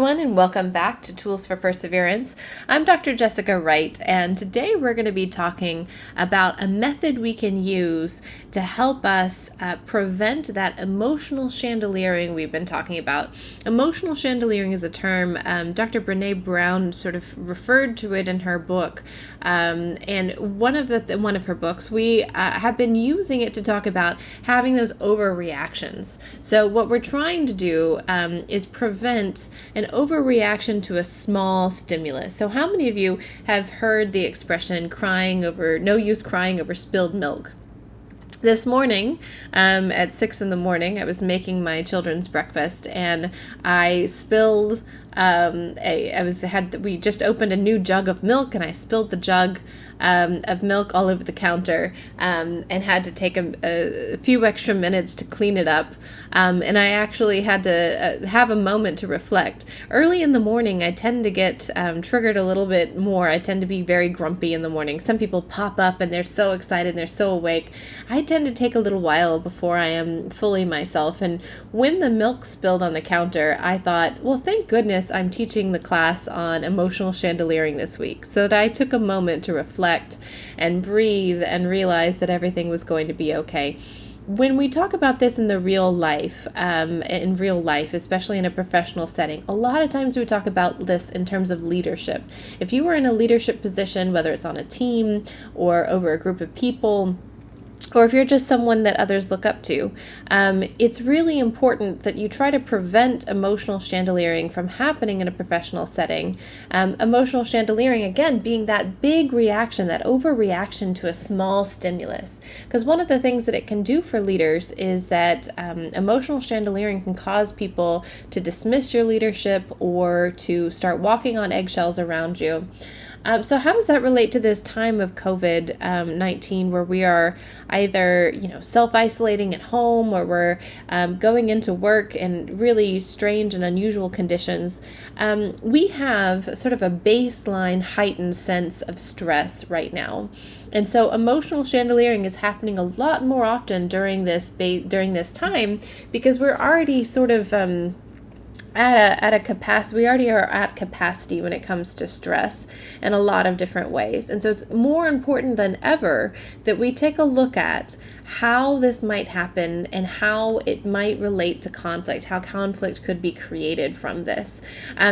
Everyone, and welcome back to Tools for Perseverance. I'm Dr. Jessica Wright, and today we're going to be talking about a method we can use to help us prevent that emotional chandeliering we've been talking about. Emotional chandeliering is a term Dr. Brene Brown sort of referred to it in her book, and one of her books we have been using it to talk about having those overreactions. So what we're trying to do is prevent an overreaction to a small stimulus. So how many of you have heard the expression no use crying over spilled milk? This morning, at 6 in the morning, I was making my children's breakfast, and I spilled. We just opened a new jug of milk, and I spilled the jug of milk all over the counter, and had to take a few extra minutes to clean it up. And I actually had to have a moment to reflect. Early in the morning, I tend to get triggered a little bit more. I tend to be very grumpy in the morning. Some people pop up and they're so excited and they're so awake. I tend to take a little while before I am fully myself. And when the milk spilled on the counter, I thought, well, thank goodness I'm teaching the class on emotional chandeliering this week, so that I took a moment to reflect and breathe and realize that everything was going to be okay. When we talk about this in real life, especially in a professional setting, a lot of times we talk about this in terms of leadership. If you were in a leadership position, whether it's on a team or over a group of people, or if you're just someone that others look up to, it's really important that you try to prevent emotional chandeliering from happening in a professional setting. Emotional chandeliering, again, being that big reaction, that overreaction to a small stimulus. Because one of the things that it can do for leaders is that emotional chandeliering can cause people to dismiss your leadership or to start walking on eggshells around you. So how does that relate to this time of COVID-19 where we are either, self-isolating at home, or we're going into work in really strange and unusual conditions? We have sort of a baseline heightened sense of stress right now. And so emotional chandeliering is happening a lot more often during this time, because we're already sort of at a capacity. We already are at capacity when it comes to stress in a lot of different ways. And so it's more important than ever that we take a look at how this might happen and how it might relate to conflict, how conflict could be created from this.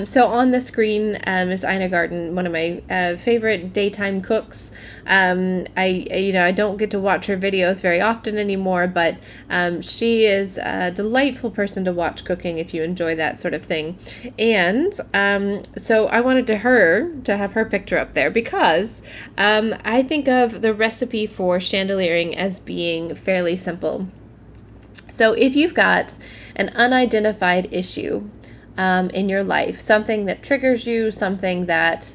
So on the screen is Ina Garten, one of my favorite daytime cooks. I don't get to watch her videos very often anymore, but she is a delightful person to watch cooking if you enjoy that sort of thing. And so I wanted to have her picture up there because I think of the recipe for chandeliering as being fairly simple. So if you've got an unidentified issue in your life, something that triggers you, something that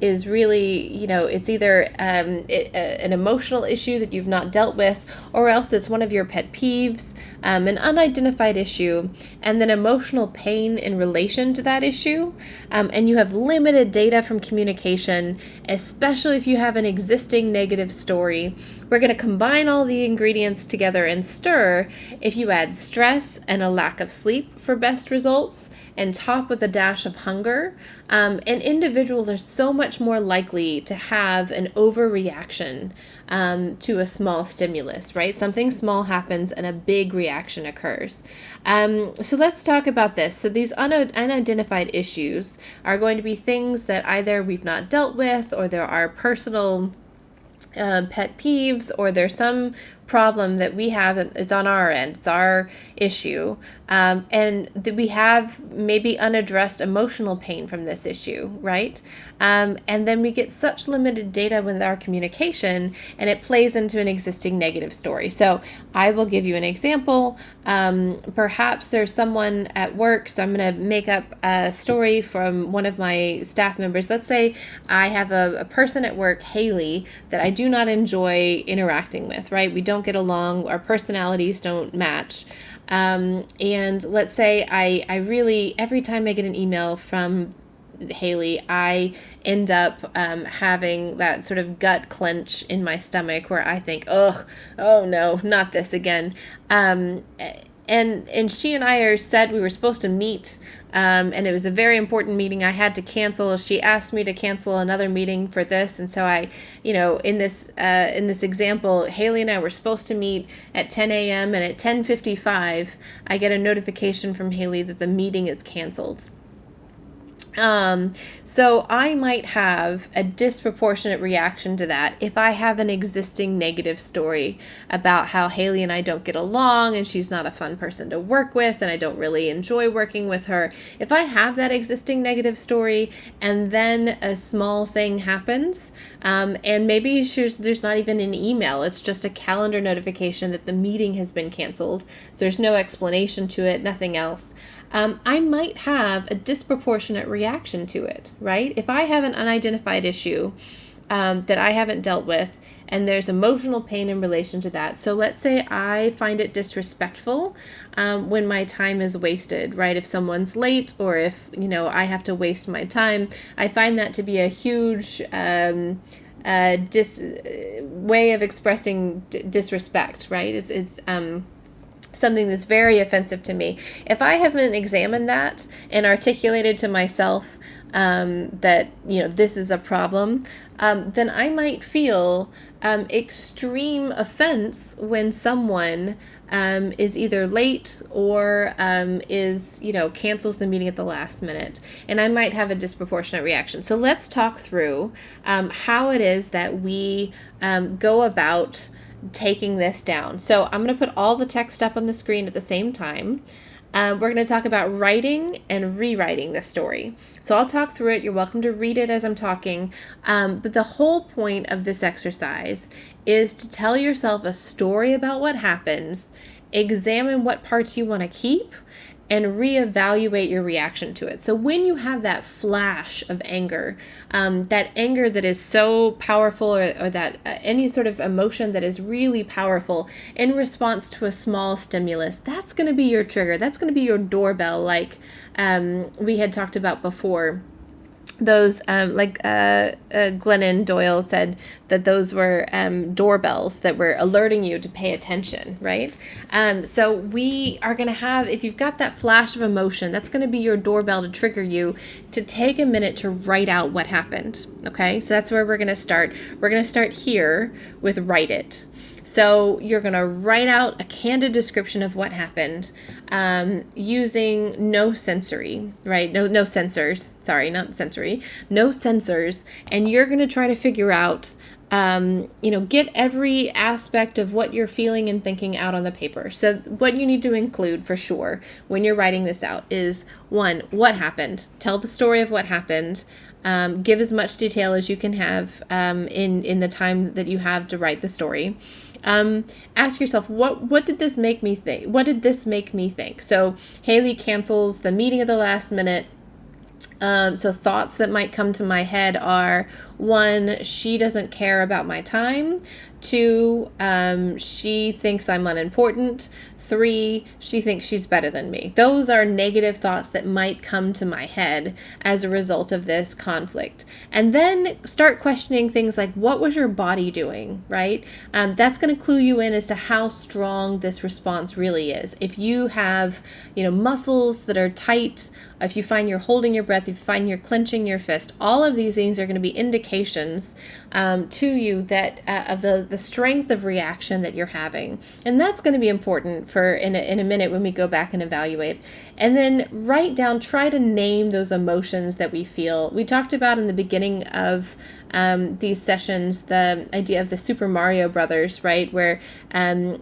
is really, it's either an emotional issue that you've not dealt with, or else it's one of your pet peeves, an unidentified issue, and then emotional pain in relation to that issue, and you have limited data from communication, especially if you have an existing negative story. We're going to combine all the ingredients together and stir if you add stress and a lack of sleep for best results, and top with a dash of hunger. And individuals are so much more likely to have an overreaction to a small stimulus, right? Something small happens and a big reaction occurs. So let's talk about this. So these unidentified issues are going to be things that either we've not dealt with, or there are personal pet peeves, or there's some problem that we have that it's on our end, it's our issue, and that we have maybe unaddressed emotional pain from this issue, right? And then we get such limited data with our communication, and it plays into an existing negative story. So I will give you an example. Perhaps there's someone at work, so I'm going to make up a story from one of my staff members. Let's say I have a person at work, Haley, that I do not enjoy interacting with, right? We don't get along, our personalities don't match. And let's say I really, every time I get an email from Haley, I end up having that sort of gut clench in my stomach where I think, ugh, oh no, not this again. And she and I we were supposed to meet and it was a very important meeting. I had to cancel. She asked me to cancel another meeting for this, and so I, in this example, Haley and I were supposed to meet at 10 a.m. and at 10:55, I get a notification from Haley that the meeting is canceled. So I might have a disproportionate reaction to that if I have an existing negative story about how Haley and I don't get along and she's not a fun person to work with and I don't really enjoy working with her. If I have that existing negative story and then a small thing happens, and maybe there's not even an email, it's just a calendar notification that the meeting has been canceled. There's no explanation to it, nothing else. I might have a disproportionate reaction to it, right? If I have an unidentified issue that I haven't dealt with, and there's emotional pain in relation to that. So let's say I find it disrespectful when my time is wasted, right? If someone's late or if, I have to waste my time, I find that to be a huge way of expressing disrespect, right? It's something that's very offensive to me. If I haven't examined that and articulated to myself that, this is a problem, then I might feel extreme offense when someone is either late or cancels the meeting at the last minute. And I might have a disproportionate reaction. So let's talk through how it is that we go about taking this down. So I'm going to put all the text up on the screen at the same time. We're going to talk about writing and rewriting the story. So I'll talk through it. You're welcome to read it as I'm talking. But the whole point of this exercise is to tell yourself a story about what happens, examine what parts you want to keep, and reevaluate your reaction to it. So when you have that flash of anger, that anger that is so powerful, or that any sort of emotion that is really powerful in response to a small stimulus, that's going to be your trigger. That's going to be your doorbell, like we had talked about before. Those, Glennon Doyle said that those were doorbells that were alerting you to pay attention, right? So we are going to have, if you've got that flash of emotion, that's going to be your doorbell to trigger you to take a minute to write out what happened, okay? So that's where we're going to start. We're going to start here with write it. So you're going to write out a candid description of what happened using no sensory, right? No censors. Sorry, not sensory. No censors. And you're going to try to figure out, get every aspect of what you're feeling and thinking out on the paper. So what you need to include for sure when you're writing this out is, 1, what happened? Tell the story of what happened. Give as much detail as you can have in the time that you have to write the story. Ask yourself, what did this make me think? What did this make me think? So Haley cancels the meeting at the last minute. So thoughts that might come to my head are, 1, she doesn't care about my time. 2, she thinks I'm unimportant. 3, she thinks she's better than me. Those are negative thoughts that might come to my head as a result of this conflict. And then start questioning things like, what was your body doing, right? That's going to clue you in as to how strong this response really is. If you have, muscles that are tight, if you find you're holding your breath, if you find you're clenching your fist, all of these things are going to be indications to you that of the strength of reaction that you're having. And that's going to be important for in a minute when we go back and evaluate. And then write down, try to name those emotions that we feel. We talked about in the beginning of these sessions the idea of the Super Mario Brothers, right? Where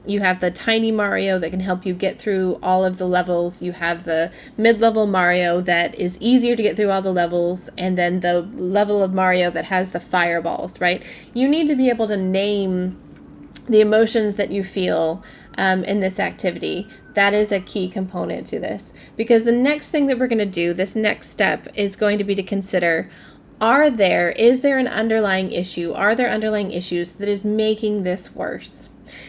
you have the tiny Mario that can help you get through all of the levels. You have the mid-level Mario that is easier to get through all the levels, and then the level of Mario that has the fireballs, right? You need to be able to name the emotions that you feel in this activity. That is a key component to this, because the next thing that we're going to do, this next step, is going to be to consider, is there an underlying issue? Are there underlying issues that is making this worse?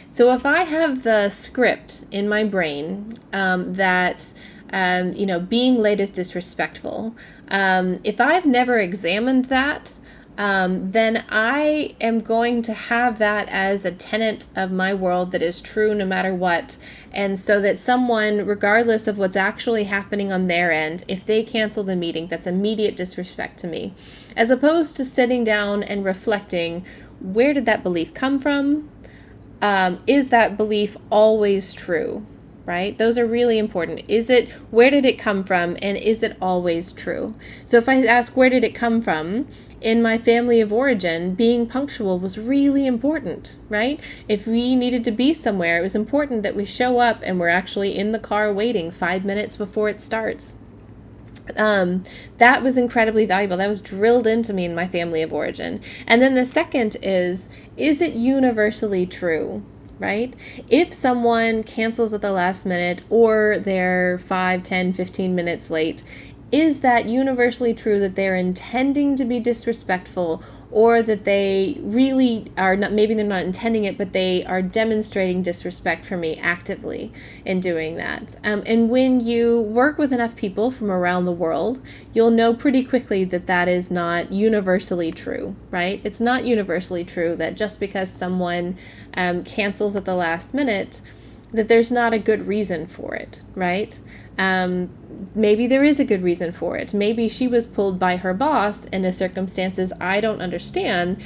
So if I have the script in my brain that being late is disrespectful, if I've never examined that, then I am going to have that as a tenet of my world that is true no matter what. And so that someone, regardless of what's actually happening on their end, if they cancel the meeting, that's immediate disrespect to me. As opposed to sitting down and reflecting, where did that belief come from? Is that belief always true? Right? Those are really important. Where did it come from? And is it always true? So if I ask, where did it come from? In my family of origin, being punctual was really important, right? If we needed to be somewhere, it was important that we show up and we're actually in the car waiting 5 minutes before it starts. That was incredibly valuable. That was drilled into me in my family of origin. And then the second is it universally true? Right? If someone cancels at the last minute or they're 5, 10, 15 minutes late, is that universally true that they're intending to be disrespectful, or that they really are not, maybe they're not intending it, but they are demonstrating disrespect for me actively in doing that? And when you work with enough people from around the world, you'll know pretty quickly that that is not universally true, right? It's not universally true that just because someone cancels at the last minute, that there's not a good reason for it, right? Maybe there is a good reason for it. Maybe she was pulled by her boss in a circumstances I don't understand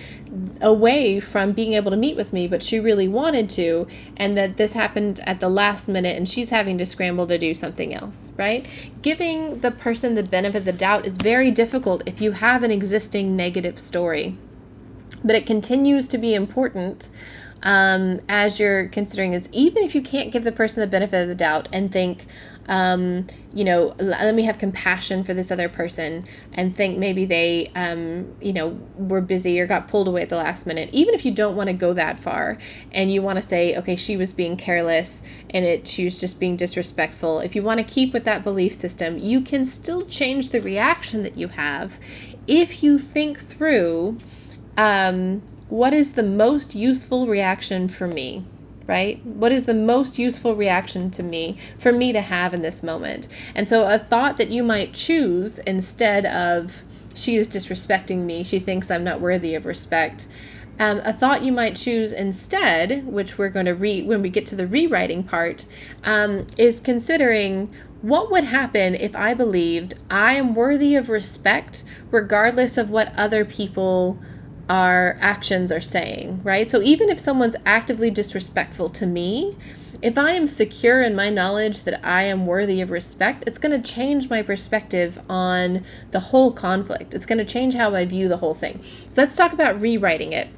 away from being able to meet with me, but she really wanted to, and that this happened at the last minute and she's having to scramble to do something else, right? Giving the person the benefit of the doubt is very difficult if you have an existing negative story, but it continues to be important as you're considering this, even if you can't give the person the benefit of the doubt and think, let me have compassion for this other person and think maybe they, were busy or got pulled away at the last minute. Even if you don't want to go that far and you want to say, okay, she was being careless and she was just being disrespectful. If you want to keep with that belief system, you can still change the reaction that you have if you think through, what is the most useful reaction for me, right? What is the most useful reaction to me, for me to have in this moment? And so a thought that you might choose instead of, she is disrespecting me, she thinks I'm not worthy of respect. A thought you might choose instead, which we're going to read when we get to the rewriting part, is considering, what would happen if I believed I am worthy of respect regardless of what other people our actions are saying, right? So even if someone's actively disrespectful to me, if I am secure in my knowledge that I am worthy of respect, it's going to change my perspective on the whole conflict. It's going to change how I view the whole thing. So let's talk about rewriting it.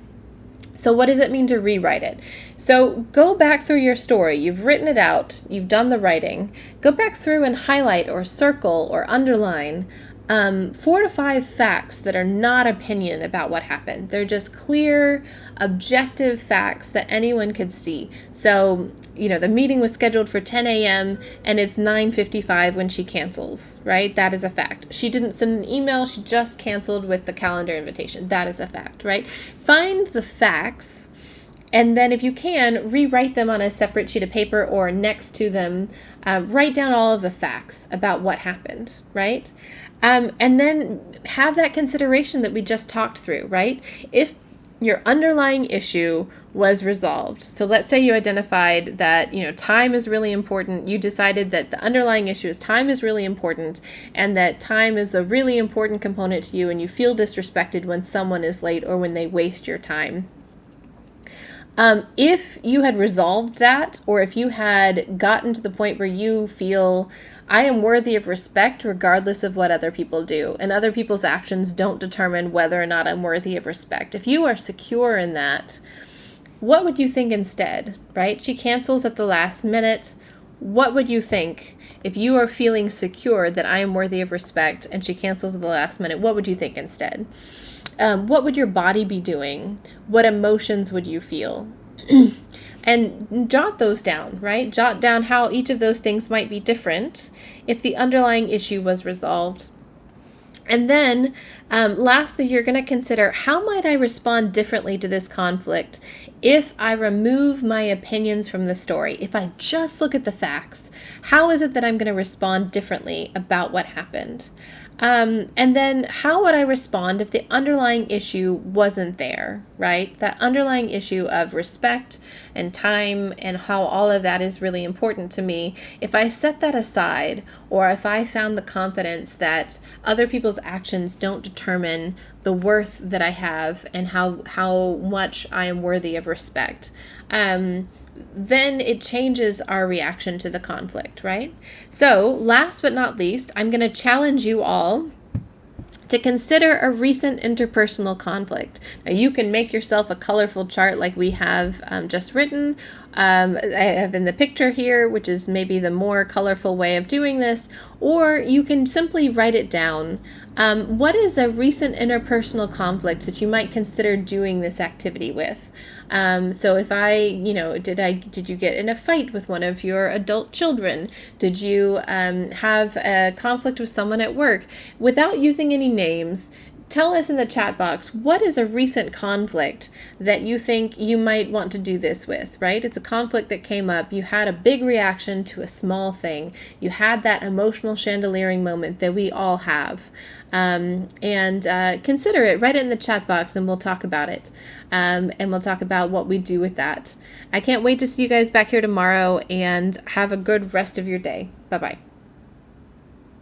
So what does it mean to rewrite it? So go back through your story. You've written it out. You've done the writing. Go back through and highlight or circle or underline 4 to 5 facts that are not opinion about what happened. They're just clear, objective facts that anyone could see. So, the meeting was scheduled for 10 a.m. and it's 9:55 when she cancels, right? That is a fact. She didn't send an email. She just canceled with the calendar invitation. That is a fact, right? Find the facts, and then if you can, rewrite them on a separate sheet of paper or next to them. Write down all of the facts about what happened, right? And then have that consideration that we just talked through, right? If your underlying issue was resolved, so let's say you identified that, time is really important. You decided that the underlying issue is time is really important, and that time is a really important component to you, and you feel disrespected when someone is late or when they waste your time. If you had resolved that, or if you had gotten to the point where you feel, I am worthy of respect regardless of what other people do, and other people's actions don't determine whether or not I'm worthy of respect. If you are secure in that, what would you think instead, right? She cancels at the last minute. What would you think if you are feeling secure that I am worthy of respect and she cancels at the last minute? What would you think instead? What would your body be doing? What emotions would you feel? And jot those down, right? Jot down how each of those things might be different if the underlying issue was resolved. And then lastly, you're going to consider, how might I respond differently to this conflict if I remove my opinions from the story? If I just look at the facts, how is it that I'm going to respond differently about what happened? And then how would I respond if the underlying issue wasn't there, right? That underlying issue of respect and time and how all of that is really important to me. If I set that aside, or if I found the confidence that other people's actions don't determine the worth that I have and how much I am worthy of respect, then it changes our reaction to the conflict, right? So, last but not least, I'm going to challenge you all to consider a recent interpersonal conflict. Now, you can make yourself a colorful chart like we have just written. I have in the picture here, which is maybe the more colorful way of doing this, or you can simply write it down. What is a recent interpersonal conflict that you might consider doing this activity with? So if did you get in a fight with one of your adult children? Did you have a conflict with someone at work? Without using any names, tell us in the chat box, what is a recent conflict that you think you might want to do this with, right? It's a conflict that came up. You had a big reaction to a small thing. You had that emotional chandeliering moment that we all have. Consider it, write it in the chat box, and we'll talk about it. And we'll talk about what we do with that. I can't wait to see you guys back here tomorrow, and have a good rest of your day. Bye-bye.